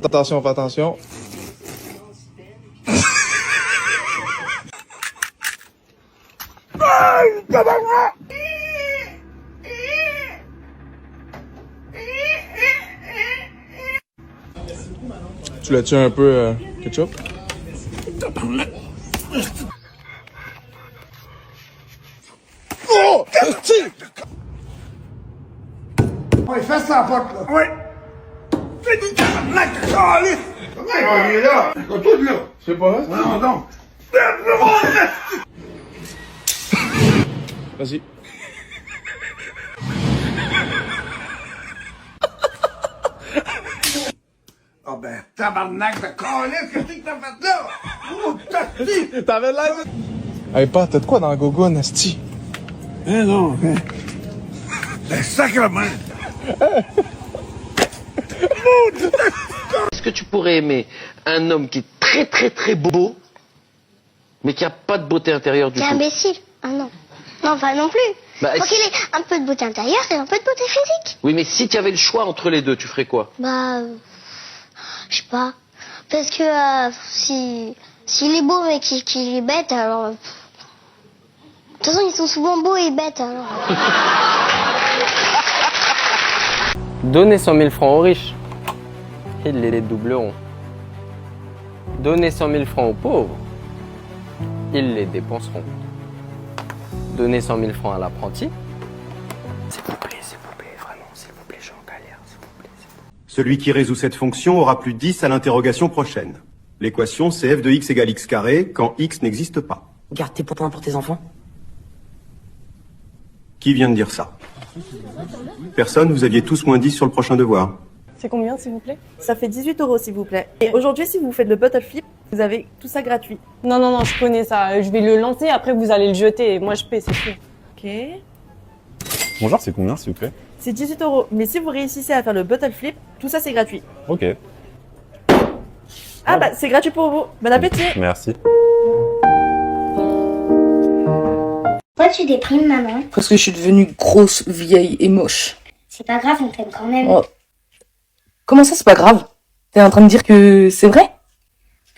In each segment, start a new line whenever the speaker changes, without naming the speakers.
Attention, fais attention. Tu l'as tué un peu ketchup? Oh!
Ouais, fais ça, porte, là. Ouais. Fais du tabarnak, caliste. Comment il est là? Quand tout, là.
C'est pas vrai?
Non, non.
Vas-y.
Ah ben, tabarnak de caliste, qu'est-ce que t'as fait là? Oh, t'as
T'avais l'air de... Hey, pas, t'as de quoi dans la gogoune, esti?
Eh non, mais... Ben, sacrement.
Est-ce que tu pourrais aimer un homme qui est très très très beau, mais qui a pas de beauté intérieure du
T'es
tout?
imbécile. Ah non. Non, pas non plus.
Bah,
Faut qu'il ait un peu de beauté intérieure et un peu de beauté physique.
Oui, mais si tu avais le choix entre les deux, tu ferais quoi?
Bah, je sais pas. Parce que s'il est beau mais qu'il est bête, alors... De toute façon, ils sont souvent beaux et bêtes, alors...
Donnez 100 000 francs aux riches, ils les doubleront. Donnez 100 000 francs aux pauvres, ils les dépenseront. Donnez 100 000 francs à l'apprenti. S'il vous plaît, vraiment, s'il vous plaît, je suis en galère, s'il vous plaît.
Celui qui résout cette fonction aura plus 10 à l'interrogation prochaine. L'équation, c'est f de x égale x carré quand x n'existe pas.
Garde tes points pour tes enfants.
Qui vient de dire ça? Personne, vous aviez tous moins 10 sur le prochain devoir.
C'est combien, s'il vous plaît?
Ça fait 18 €, s'il vous plaît. Et aujourd'hui, si vous faites le bottle flip, vous avez tout ça gratuit.
Non, non, non, je connais ça. Je vais le lancer, après vous allez le jeter. Et moi, je paie, c'est tout.
Ok.
Bonjour, c'est combien, s'il vous plaît?
C'est 18 €. Mais si vous réussissez à faire le bottle flip, tout ça, c'est gratuit.
Ok.
Ah bah, c'est gratuit pour vous. Bon appétit.
Merci.
Pourquoi tu déprimes, maman?
Parce que je suis devenue grosse, vieille et moche.
C'est pas grave, on t'aime quand même.
Oh. Comment ça, c'est pas grave? T'es en train de dire que c'est vrai?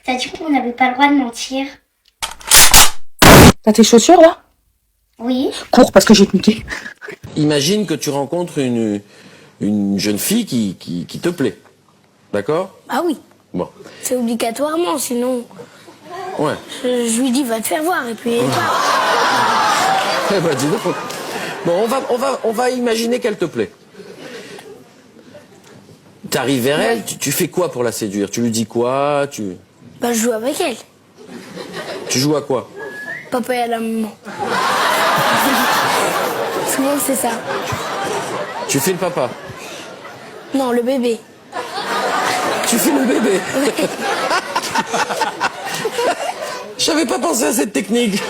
T'as dit qu'on n'avait pas le droit de mentir?
T'as tes chaussures, là?
Oui.
Cours, parce que je vais te niquer.
Imagine que tu rencontres une jeune fille qui te plaît. D'accord?
Ah oui.
Bon.
C'est obligatoirement, sinon...
Ouais.
Je lui dis, va te faire voir, et puis...
Eh ben, dis donc. Bon, on va imaginer qu'elle te plaît. T'arrives vers elle, tu fais quoi pour la séduire? Tu lui dis quoi?
Bah, je joue avec elle.
Tu joues à quoi?
Papa et à la maman. Souvent, c'est ça.
Tu fais le papa?
Non, le bébé.
Tu fais le bébé? J'avais pas pensé à cette technique.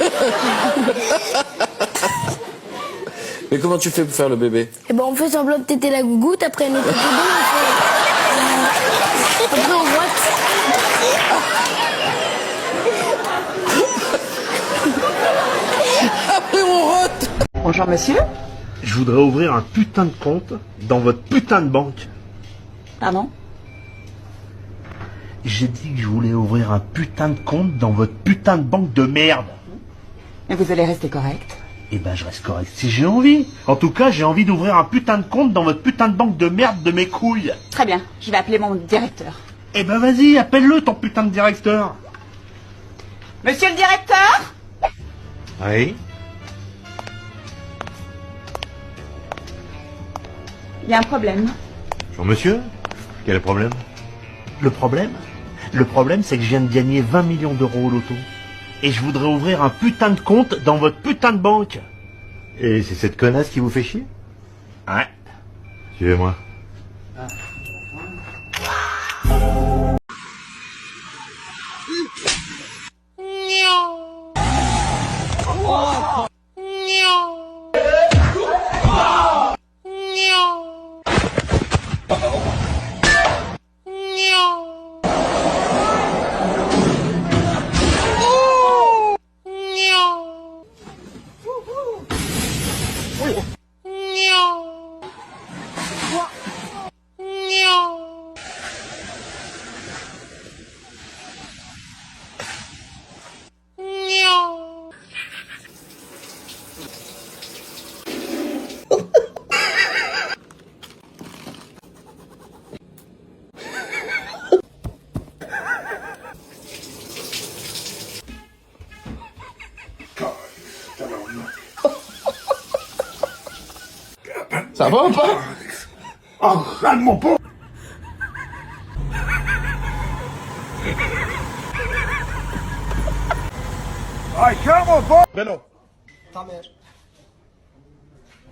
Mais comment tu fais pour faire le bébé?
Eh ben, on fait semblant de téter la gougoute, après nous téter deux, après, on rote.
Après, on rote.
Bonjour, monsieur.
Je voudrais ouvrir un putain de compte dans votre putain de banque.
Pardon?
J'ai dit que je voulais ouvrir un putain de compte dans votre putain de banque de merde.
Mais vous allez rester correct.
Eh ben je reste correct si j'ai envie. En tout cas, j'ai envie d'ouvrir un putain de compte dans votre putain de banque de merde de mes couilles.
Très bien, je vais appeler mon directeur.
Eh ben vas-y, appelle-le ton putain de directeur.
Monsieur le directeur?
Oui.
Il y a un problème.
Bonjour monsieur. Quel est le problème? Le problème, c'est que je viens de gagner 20 millions d'euros au loto. Et je voudrais ouvrir un putain de compte dans votre putain de banque. Et c'est cette connasse qui vous fait chier? Ouais. Suivez-moi.
Ça va ou pas?
Oh, regarde mon pot. Ay, calme mon pot. Ben non.
Ta mère.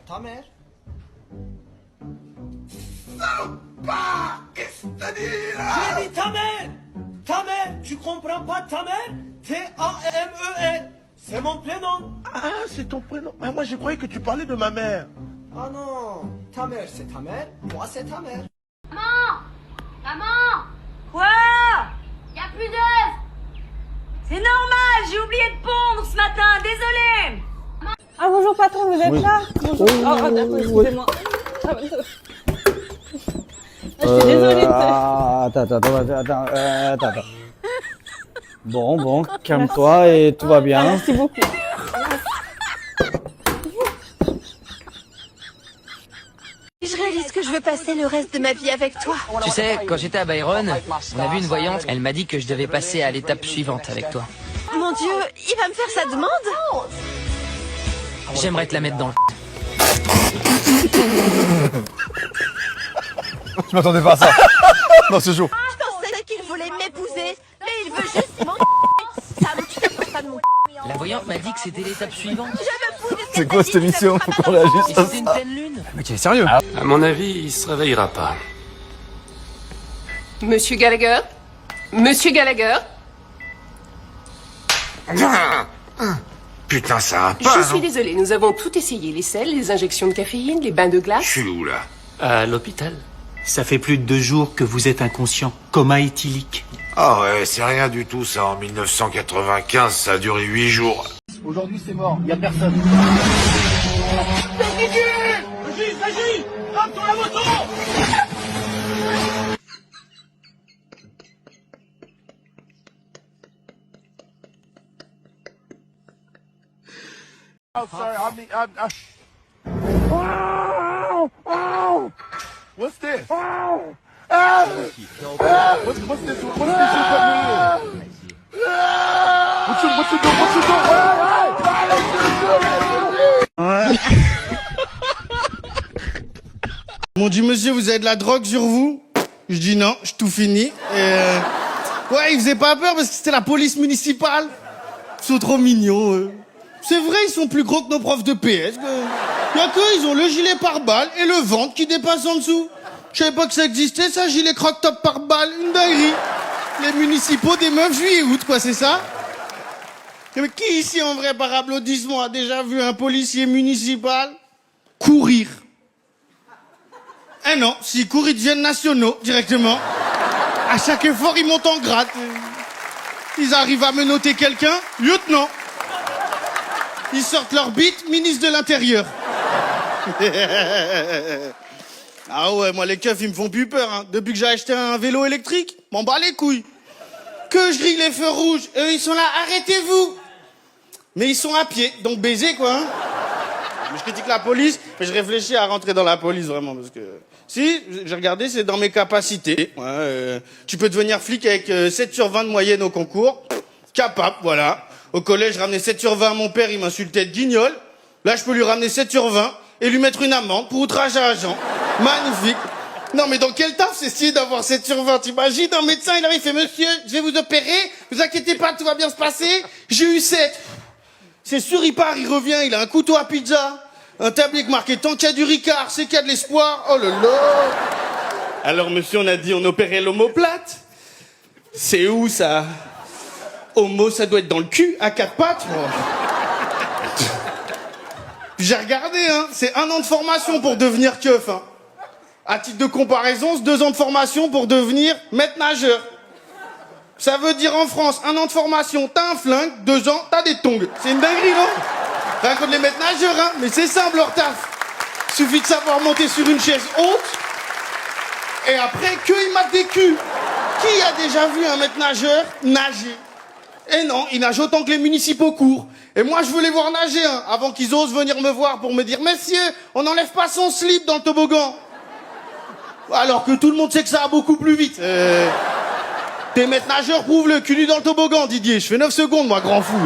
Ta mère.
Pas, qu'est-ce que t'as dit là?
J'ai dit ta mère. Ta mère. Tu comprends pas ta mère? T-A-M-E-R. C'est mon prénom.
Ah, c'est ton prénom. Ah, moi, je croyais que tu parlais de ma mère.
Ah non. Ta mère, c'est ta mère. Moi, c'est ta mère.
Maman! Maman!
Quoi?
Y a plus d'œufs!
C'est normal, j'ai oublié de pondre ce matin, désolé.
Ah bonjour patron, vous êtes là? Bonjour. D'accord, excusez-moi. Je suis désolée.
Attends. Bon, calme-toi et tout va bien.
Merci beaucoup.
Je réalise que je veux passer le reste de ma vie avec toi.
Tu sais, quand j'étais à Byron, on a vu une voyante. Elle m'a dit que je devais passer à l'étape suivante avec toi.
Mon Dieu, il va me faire sa demande?
J'aimerais te la mettre dans le...
Je m'attendais pas à ça. Non, c'est chaud.
Je pensais qu'il voulait m'épouser, mais il veut juste mon Sam, tu t'approches pas de mon
La voyante m'a dit que c'était l'étape suivante.
Je veux pousser ce
C'est quoi cette émission? Faut qu'on réagisse
Et
à
c'était une
ça.
pleine lune.
Mais tu es sérieux?
À mon avis, il se réveillera pas.
Monsieur Gallagher? Monsieur Gallagher?
Putain, ça a pas,
Je suis désolée, nous avons tout essayé. Les sels, les injections de caféine, les bains de glace.
Je suis où, là?
À l'hôpital.
Ça fait plus de 2 jours que vous êtes inconscient. Coma éthylique.
Ah ouais, c'est rien du tout, ça. En 1995, ça a duré 8 jours.
Aujourd'hui, c'est mort. Y a personne.
Vas-y! Hop, dans la moto! Oh, sorry, Ow! What's this? What's this? What's this? What you doing?
M'ont dit, monsieur, vous avez de la drogue sur vous? Je dis non, j'ai tout fini. Ouais, ils faisaient pas peur parce que c'était la police municipale. Ils sont trop mignons. C'est vrai, ils sont plus gros que nos profs de PS. Y'a que, ils ont le gilet pare-balles et le ventre qui dépasse en dessous. Je savais pas que ça existait, ça, gilet croque-top pare-balles, une dinguerie. Les municipaux des meufs juillet-août, quoi, c'est ça? Mais qui ici, en vrai, par applaudissement, a déjà vu un policier municipal courir? Eh non, s'ils courent, ils deviennent nationaux, directement. À chaque effort, ils montent en grade. Ils arrivent à menotter quelqu'un, lieutenant. Ils sortent leur bite, ministre de l'Intérieur. Ah ouais, moi les keufs, ils me font plus peur. Hein. Depuis que j'ai acheté un vélo électrique, m'en bats les couilles. Que je grille les feux rouges, eux ils sont là, arrêtez-vous. Mais ils sont à pied, donc baiser quoi. Hein. Mais je critique la police, mais je réfléchis à rentrer dans la police vraiment parce que... Si, j'ai regardé, c'est dans mes capacités. Ouais, tu peux devenir flic avec 7 sur 20 de moyenne au concours. Capable, voilà. Au collège, je ramenais 7 sur 20 à mon père, il m'insultait de guignol. Là, je peux lui ramener 7 sur 20 et lui mettre une amende pour outrage à agent. Magnifique. Non, mais dans quel taf c'est stylé d'avoir 7 sur 20? T'imagines, un médecin, il arrive, il fait, monsieur, je vais vous opérer, vous inquiétez pas, tout va bien se passer. J'ai eu 7. C'est sûr, il part, il revient, il a un couteau à pizza, un tablier marqué tant qu'il y a du Ricard, c'est qu'il y a de l'espoir. Oh là là. Alors, monsieur, on a dit, on opérait l'omoplate. C'est où, ça? Homo, ça doit être dans le cul, à 4 pattes. J'ai regardé, hein, c'est 1 an de formation pour devenir keuf. Hein. À titre de comparaison, c'est 2 ans de formation pour devenir maître nageur. Ça veut dire en France, 1 an de formation, t'as un flingue, 2 ans, t'as des tongs. C'est une dinguerie, non? Raconte les maîtres nageurs, hein, mais c'est simple leur taf. Suffit de savoir monter sur une chaise haute, et après, qu'ils matent des culs. Qui a déjà vu un maître nageur nager? Eh non, ils nagent autant que les municipaux courent. Et moi, je veux les voir nager, hein, avant qu'ils osent venir me voir pour me dire « Messieurs, on n'enlève pas son slip dans le toboggan !» Alors que tout le monde sait que ça va beaucoup plus vite. T'es maître nageur, prouve-le, cul nu dans le toboggan, Didier. Je fais 9 secondes, moi, grand fou.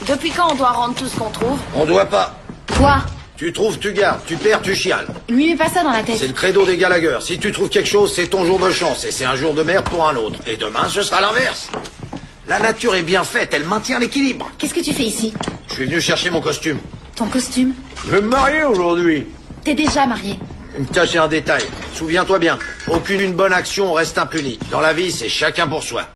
Depuis quand on doit rendre tout ce qu'on trouve?
On doit pas.
Quoi?
Tu trouves, tu gardes. Tu perds, tu chiales.
Lui mets pas ça dans la tête.
C'est le credo des Gallagher. Si tu trouves quelque chose, c'est ton jour de chance. Et c'est un jour de merde pour un autre. Et demain, ce sera l'inverse. La nature est bien faite. Elle maintient l'équilibre.
Qu'est-ce que tu fais ici?
Je suis venu chercher mon costume.
Ton costume?
Je vais me marier aujourd'hui.
T'es déjà marié.
Tâchez un détail. Souviens-toi bien. Aucune bonne action reste impunie. Dans la vie, c'est chacun pour soi.